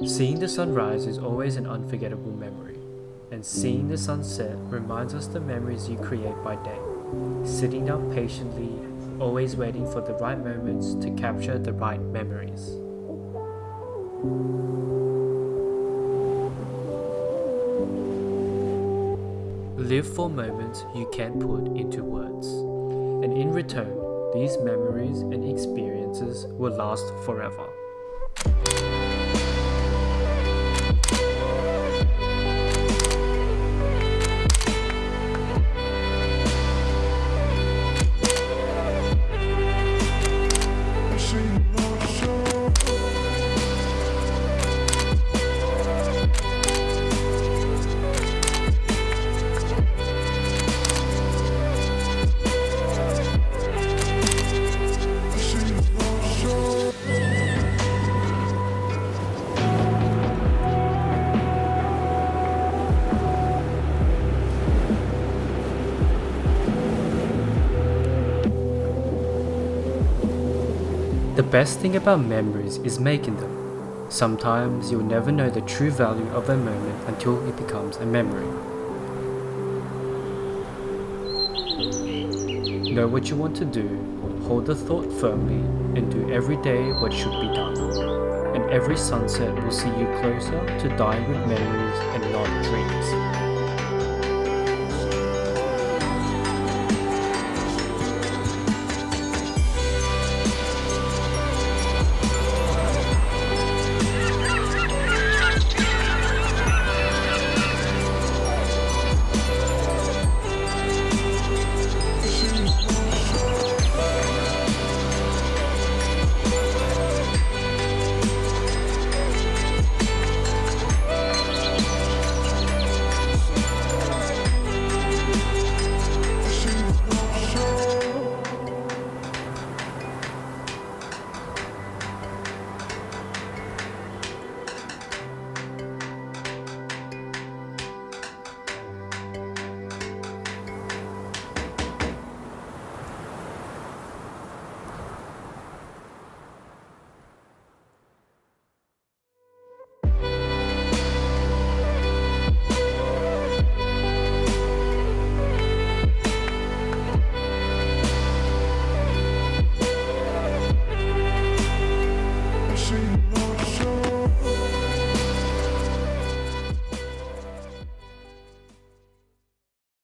Seeing the sunrise is always an unforgettable memory, and seeing the sunset reminds us the memories you create by day. Sitting down patiently, always waiting for the right moments to capture the right memories. Live for moments you can't put into words, and in return, these memories and experiences will last forever. The best thing about memories is making them. Sometimes you'll never know the true value of a moment until it becomes a memory. Know what you want to do, hold the thought firmly, and do every day what should be done. And every sunset will see you closer to dying with memories and not dreams.